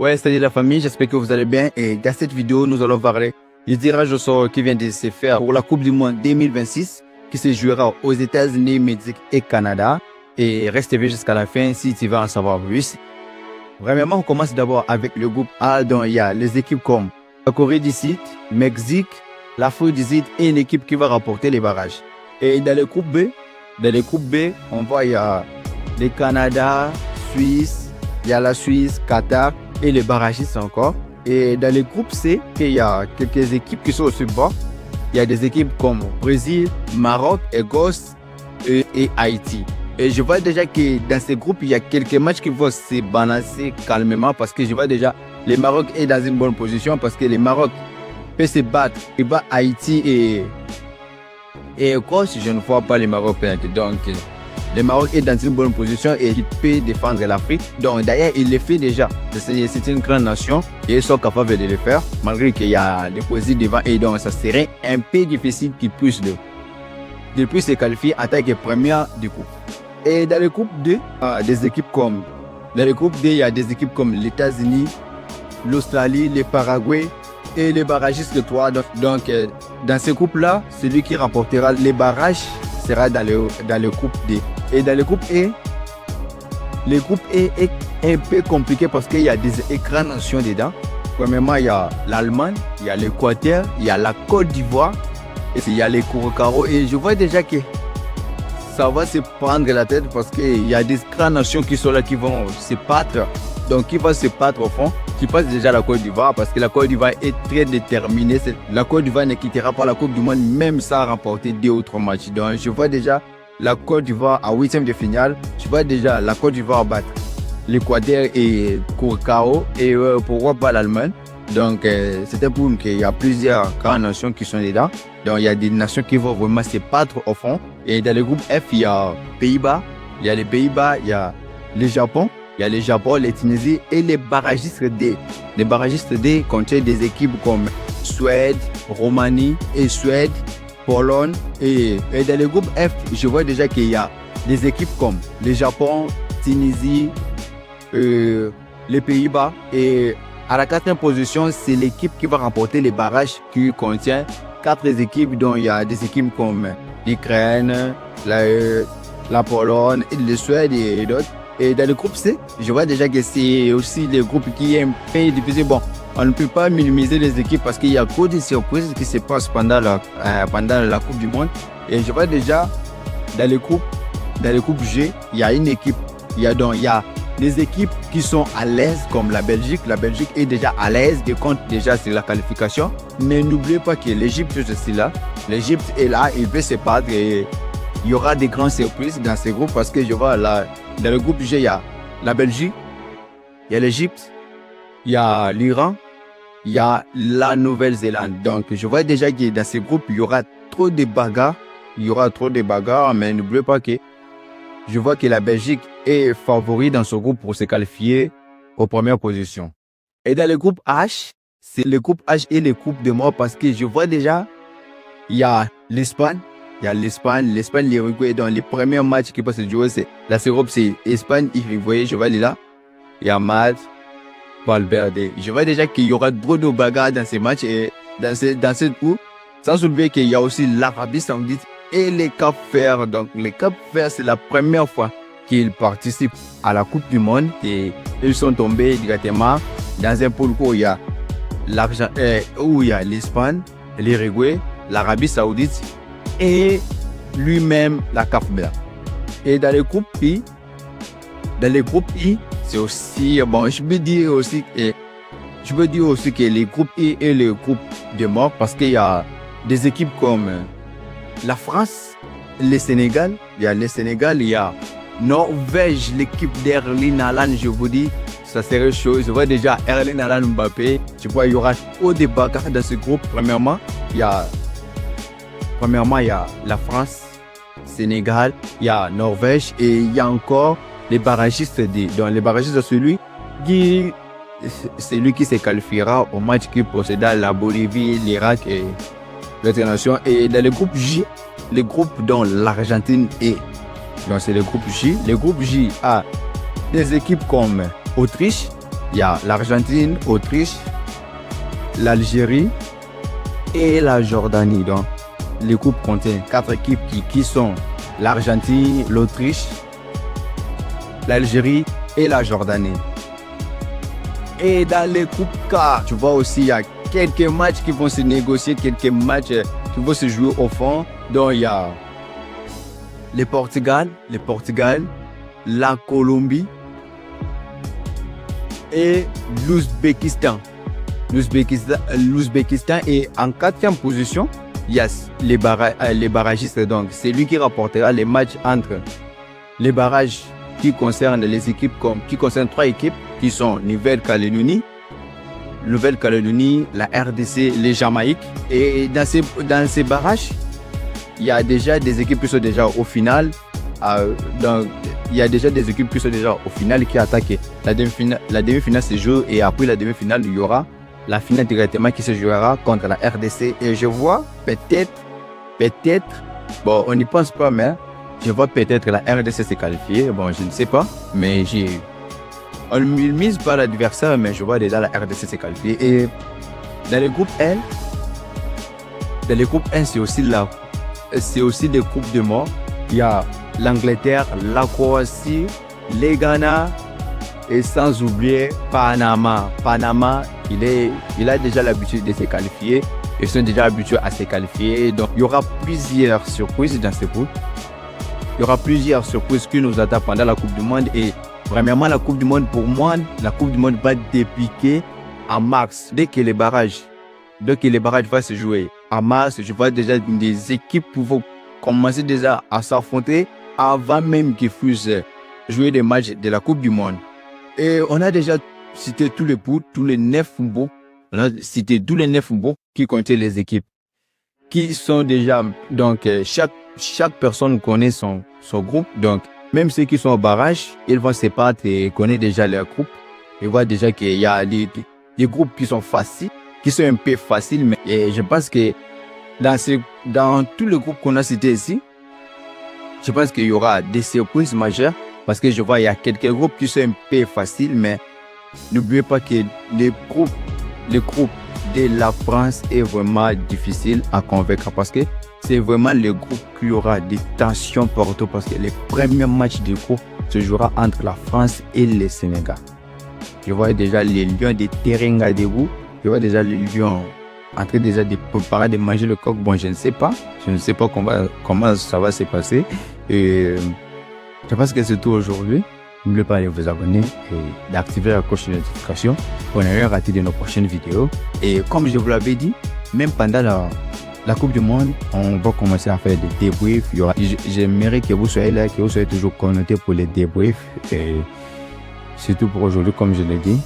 Ouais, salut la famille, j'espère que vous allez bien. Et dans cette vidéo, nous allons parler du tirage au sort qui vient de se faire pour la Coupe du Monde 2026 qui se jouera aux États-Unis, Mexique et Canada. Et restez jusqu'à la fin si tu veux en savoir plus. Premièrement, on commence d'abord avec le groupe A, dont il y a les équipes comme la Corée du Sud, Mexique, l'Afrique du Sud et une équipe qui va remporter les barrages. Et dans le groupe B, on voit il y a le Canada, Suisse, il y a la Suisse, Qatar et les barragistes encore. Et dans le groupe C, il y a quelques équipes qui sont au bas. Il y a des équipes comme Brésil, Maroc, Écosse et Haïti. Et je vois déjà que dans ces groupes, il y a quelques matchs qui vont se balancer calmement parce que je vois déjà le Maroc est dans une bonne position parce que le Maroc peut se battre. Il bat Haïti et Écosse, je ne vois pas le Maroc perdre. Donc, le Maroc est dans une bonne position et il peut défendre l'Afrique. Donc, d'ailleurs, il le fait déjà. C'est une grande nation et ils sont capables de le faire malgré qu'il y a des Brésil devant. Et donc, ça serait un peu difficile qu'ils puissent se qualifier en tant que première du groupe. Et dans le groupe 2, il y a des équipes comme les États-Unis, l'Australie, le Paraguay et les barragistes de 3. Donc, dans ce groupe-là, celui qui remportera les barrages sera dans le groupe D. Et dans le groupe E, est un peu compliqué parce qu'il y a des grandes nations dedans. Premièrement, il y a l'Allemagne, il y a l'Équateur, il y a la Côte d'Ivoire, et il y a les Curaçao. Et je vois déjà que ça va se prendre la tête parce qu'il y a des grandes nations qui sont là, qui vont se battre. Donc, qui va se battre au fond, qui passe déjà la Côte d'Ivoire parce que la Côte d'Ivoire est très déterminée. La Côte d'Ivoire ne quittera pas la Coupe du Monde même sans remporter 2 ou 3 matchs. Donc, je vois déjà la Côte d'Ivoire en 8e de finale. Je vois déjà la Côte d'Ivoire battre l'Équateur et Curaçao et pourquoi pas l'Allemagne. Donc, c'était pour nous qu'il y a plusieurs grandes nations qui sont dedans. Donc, il y a des nations qui vont vraiment se battre au fond. Et dans le groupe F, il y a Pays-Bas. Il y a les Pays-Bas, il y a le Japon. Il y a le Japon, les Tunisie et les barragistes D. Les barragistes D contiennent des équipes comme Suède, Roumanie et Suède, Pologne. Et dans le groupe F, je vois déjà qu'il y a des équipes comme le Japon, Tunisie, les Pays-Bas. Et à la 4e position, c'est l'équipe qui va remporter les barrages qui contient 4 équipes dont il y a des équipes comme l'Ukraine, la Pologne, la Suède et d'autres. Et dans le groupe C, je vois déjà que c'est aussi le groupe qui est un peu difficile. Bon, on ne peut pas minimiser les équipes parce qu'il y a beaucoup de surprises qui se passent pendant la Coupe du Monde. Et je vois déjà dans le groupe G, il y a une équipe, il y a des équipes qui sont à l'aise comme la Belgique. La Belgique est déjà à l'aise et compte déjà sur la qualification. Mais n'oubliez pas que l'Égypte est aussi là. L'Égypte est là, il peut se battre et il y aura des grandes surprises dans ce groupe parce que je vois là, dans le groupe G, il y a la Belgique, il y a l'Égypte, il y a l'Iran, il y a la Nouvelle-Zélande. Donc, je vois déjà que dans ce groupe, il y aura trop de bagarres. Mais n'oubliez pas que je vois que la Belgique est favori dans ce groupe pour se qualifier aux premières positions. Et dans le groupe H, c'est le groupe H et le groupe de mort parce que je vois déjà, il y a l'Espagne. Il y a l'Espagne, l'Uruguay. Dans les premiers matchs qui peuvent se jouer, c'est la Europe, c'est Espagne, Uruguay. Je vois là. Il y a Malte, Valverde. Je vois déjà qu'il y aura trop de bagarres dans ces matchs et dans ce groupe. Sans oublier qu'il y a aussi l'Arabie Saoudite et les Cap-Verts. Donc, les Cap-Verts, c'est la première fois qu'ils participent à la Coupe du Monde et ils sont tombés directement dans un pool où il y a l'Espagne, l'Uruguay, l'Arabie Saoudite et lui-même la Cap-Vert. Et dans le groupe I, c'est aussi, bon, je peux dire aussi que les groupes I et le groupe de mort parce qu'il y a des équipes comme la France, le Sénégal, il y a Norvège, l'équipe d'Erling Haaland, je vous dis, ça serait chaud. Je vois déjà Erling Haaland, Mbappé. Je vois, il y aura trop de bagarres dans ce groupe. Premièrement, il y a la France, Sénégal, il y a Norvège et il y a encore les barragistes D. Donc les barragistes, c'est lui qui se qualifiera au match qui procédera la Bolivie, l'Irak et l'autre nation. Et dans le groupe J, le groupe dont l'Argentine est. Donc c'est le groupe J. Le groupe J a des équipes comme Autriche, Il y a l'Argentine, l'Autriche, l'Algérie et la Jordanie. Donc, les groupes contiennent 4 équipes qui sont l'Argentine, l'Autriche, l'Algérie et la Jordanie. Et dans les groupes K, tu vois aussi, il y a quelques matchs qui vont se négocier, quelques matchs qui vont se jouer au fond. Donc, il y a le Portugal, la Colombie et l'Ouzbékistan. L'Ouzbékistan est en 4e position. Il y a les barragistes. Donc, c'est lui qui rapportera les matchs entre les barrages qui concernent les équipes, qui concernent 3 équipes qui sont Nouvelle-Calédonie, la RDC, les Jamaïques. Et dans ces barrages, il y a déjà des équipes qui sont déjà au final. Donc, il y a déjà des équipes qui sont déjà au final qui attaquent. La demi-finale se joue et après la demi-finale, il y aura la finale directement qui se jouera contre la RDC. Et je vois peut-être, bon, on n'y pense pas, mais je vois peut-être la RDC se qualifier. Bon, je ne sais pas, mais on ne mise pas l'adversaire, mais je vois déjà la RDC se qualifier. Et dans le groupe L, c'est aussi des groupes de mort. Il y a l'Angleterre, la Croatie, les Ghana et sans oublier Panama. Panama, il a déjà l'habitude de se qualifier. Ils sont déjà habitués à se qualifier. Donc, il y aura plusieurs surprises dans ce groupe. Il y aura plusieurs surprises qui nous attendent pendant la Coupe du Monde. Et premièrement, la Coupe du Monde, pour moi, la Coupe du Monde va dépiquer en mars. Dès que les barrages vont se jouer en mars, je vois déjà des équipes qui vont commencer déjà à s'affronter avant même qu'ils puissent jouer des matchs de la Coupe du Monde. Et on a déjà cité tous les 9 groupes. On a cité tous les 9 groupes qui contiennent les équipes. Qui sont déjà, donc, chaque personne connaît son groupe. Donc, même ceux qui sont au barrage, ils vont se battre et connaissent déjà leur groupe. Ils voient déjà qu'il y a des groupes qui sont faciles, qui sont un peu faciles. Mais je pense que dans tous les groupes qu'on a cités ici, je pense qu'il y aura des surprises majeures. Parce que je vois il y a quelques groupes qui sont un peu faciles, mais n'oubliez pas que les groupes de la France est vraiment difficile à convaincre parce que c'est vraiment le groupe qui aura des tensions partout parce que les premiers matchs du groupe se jouera entre la France et le Sénégal. Je vois déjà les lions des terrains à debout. Je vois déjà les lions en train déjà de préparer de manger le coq. Bon, je ne sais pas comment ça va se passer. Et je pense que c'est tout aujourd'hui. N'oubliez pas de vous abonner et d'activer la cloche de notification pour ne rien rater de nos prochaines vidéos. Et comme je vous l'avais dit, même pendant la Coupe du Monde, on va commencer à faire des débriefs. J'aimerais que vous soyez là, que vous soyez toujours connectés pour les débriefs. Et c'est tout pour aujourd'hui, comme je l'ai dit.